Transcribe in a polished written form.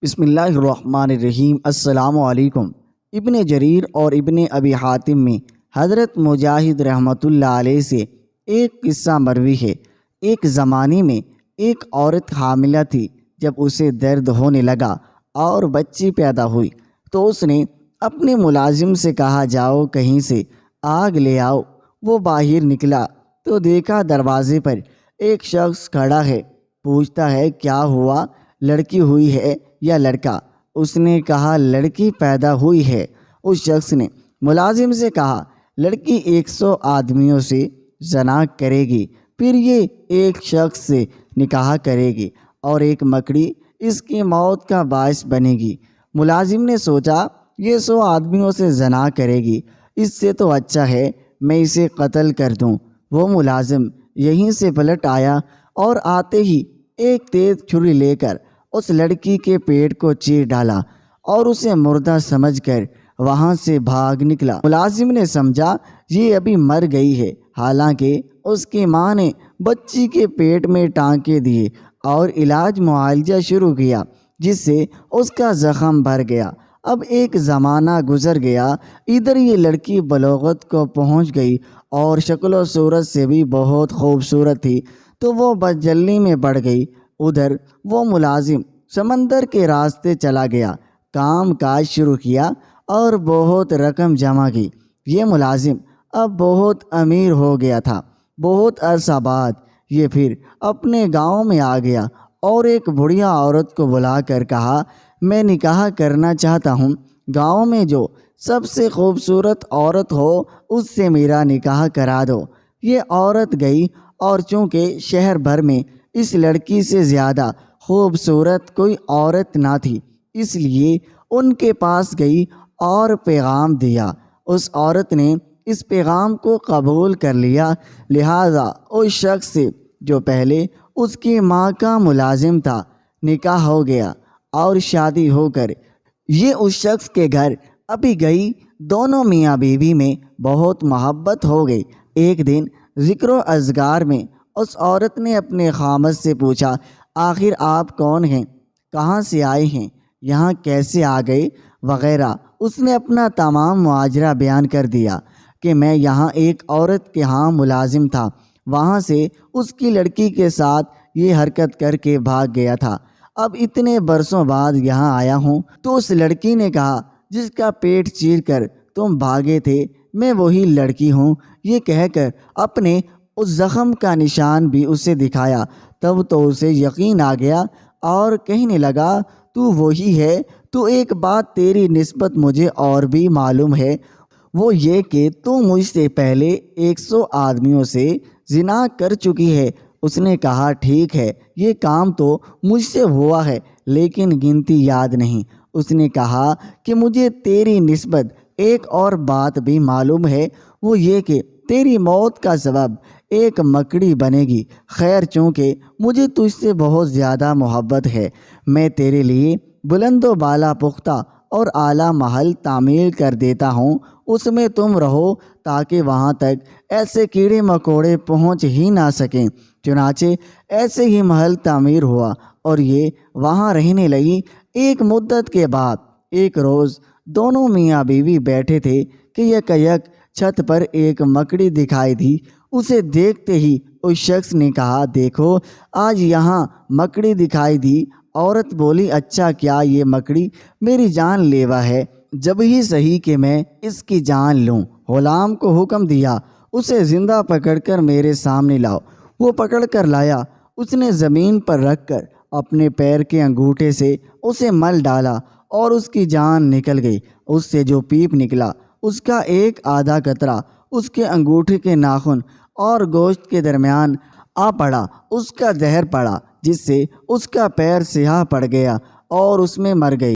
بسم اللہ الرحمن الرحیم۔ السلام علیکم۔ ابن جریر اور ابن ابی حاتم میں حضرت مجاہد رحمۃ اللہ علیہ سے ایک قصہ مروی ہے۔ ایک زمانے میں ایک عورت حاملہ تھی۔ جب اسے درد ہونے لگا اور بچی پیدا ہوئی تو اس نے اپنے ملازم سے کہا، جاؤ کہیں سے آگ لے آؤ۔ وہ باہر نکلا تو دیکھا دروازے پر ایک شخص کھڑا ہے۔ پوچھتا ہے، کیا ہوا، لڑکی ہوئی ہے یا لڑکا؟ اس نے کہا، لڑکی پیدا ہوئی ہے۔ اس شخص نے ملازم سے کہا، لڑکی 100 آدمیوں سے زنا کرے گی، پھر یہ ایک شخص سے نکاح کرے گی اور ایک مکڑی اس کی موت کا باعث بنے گی۔ ملازم نے سوچا، یہ 100 آدمیوں سے زنا کرے گی، اس سے تو اچھا ہے میں اسے قتل کر دوں۔ وہ ملازم یہیں سے پلٹ آیا اور آتے ہی ایک تیز چھری لے کر اس لڑکی کے پیٹ کو چیر ڈالا اور اسے مردہ سمجھ کر وہاں سے بھاگ نکلا۔ ملازم نے سمجھا یہ ابھی مر گئی ہے، حالانکہ اس کی ماں نے بچی کے پیٹ میں ٹانکے دیے اور علاج معالجہ شروع کیا، جس سے اس کا زخم بھر گیا۔ اب ایک زمانہ گزر گیا، ادھر یہ لڑکی بلوغت کو پہنچ گئی اور شکل و صورت سے بھی بہت خوبصورت تھی، تو وہ بدجلنی میں پڑ گئی۔ ادھر وہ ملازم سمندر کے راستے چلا گیا، کام کاج شروع کیا اور بہت رقم جمع کی۔ یہ ملازم اب بہت امیر ہو گیا تھا۔ بہت عرصہ بعد یہ پھر اپنے گاؤں میں آ گیا اور ایک بڑھیا عورت کو بلا کر کہا، میں نکاح کرنا چاہتا ہوں، گاؤں میں جو سب سے خوبصورت عورت ہو اس سے میرا نکاح کرا دو۔ یہ عورت گئی اور چونکہ شہر بھر میں اس لڑکی سے زیادہ خوبصورت کوئی عورت نہ تھی، اس لیے ان کے پاس گئی اور پیغام دیا۔ اس عورت نے اس پیغام کو قبول کر لیا، لہٰذا اس شخص سے جو پہلے اس کی ماں کا ملازم تھا نکاح ہو گیا اور شادی ہو کر یہ اس شخص کے گھر ابھی گئی۔ دونوں میاں بیوی میں بہت محبت ہو گئی۔ ایک دن ذکر و اذکار میں اس عورت نے اپنے خامد سے پوچھا، آخر آپ کون ہیں، کہاں سے آئے ہیں، یہاں کیسے آ گئے وغیرہ۔ اس نے اپنا تمام ماجرا بیان کر دیا کہ میں یہاں ایک عورت کے ہاں ملازم تھا، وہاں سے اس کی لڑکی کے ساتھ یہ حرکت کر کے بھاگ گیا تھا، اب اتنے برسوں بعد یہاں آیا ہوں۔ تو اس لڑکی نے کہا، جس کا پیٹ چیر کر تم بھاگے تھے میں وہی لڑکی ہوں۔ یہ کہہ کر اپنے اس زخم کا نشان بھی اسے دکھایا۔ تب تو اسے یقین آ گیا اور کہنے لگا، تو وہی ہے۔ تو ایک بات تیری نسبت مجھے اور بھی معلوم ہے، وہ یہ کہ تو مجھ سے پہلے 100 آدمیوں سے زنا کر چکی ہے۔ اس نے کہا، ٹھیک ہے، یہ کام تو مجھ سے ہوا ہے لیکن گنتی یاد نہیں۔ اس نے کہا کہ مجھے تیری نسبت ایک اور بات بھی معلوم ہے، وہ یہ کہ تیری موت کا سبب ایک مکڑی بنے گی۔ خیر، چونکہ مجھے تجھ سے بہت زیادہ محبت ہے، میں تیرے لیے بلند و بالا پختہ اور اعلیٰ محل تعمیر کر دیتا ہوں، اس میں تم رہو تاکہ وہاں تک ایسے کیڑے مکوڑے پہنچ ہی نہ سکیں۔ چنانچہ ایسے ہی محل تعمیر ہوا اور یہ وہاں رہنے لگی۔ ایک مدت کے بعد ایک روز دونوں میاں بیوی بیٹھے تھے کہ یکایک چھت پر ایک مکڑی دکھائی دی۔ اسے دیکھتے ہی اس شخص نے کہا، دیکھو آج یہاں مکڑی دکھائی دی۔ عورت بولی، اچھا، کیا یہ مکڑی میری جان لیوا ہے؟ جب ہی صحیح کہ میں اس کی جان لوں۔ غلام کو حکم دیا، اسے زندہ پکڑ کر میرے سامنے لاؤ۔ وہ پکڑ کر لایا۔ اس نے زمین پر رکھ کر اپنے پیر کے انگوٹھے سے اسے مل ڈالا اور اس کی جان نکل گئی۔ اس سے جو پیپ نکلا اس کا ایک آدھا قطرہ اس کے انگوٹھے کے ناخن اور گوشت کے درمیان آ پڑا۔ اس کا زہر پڑا، جس سے اس کا پیر سیاہ پڑ گیا اور اس میں مر گئی۔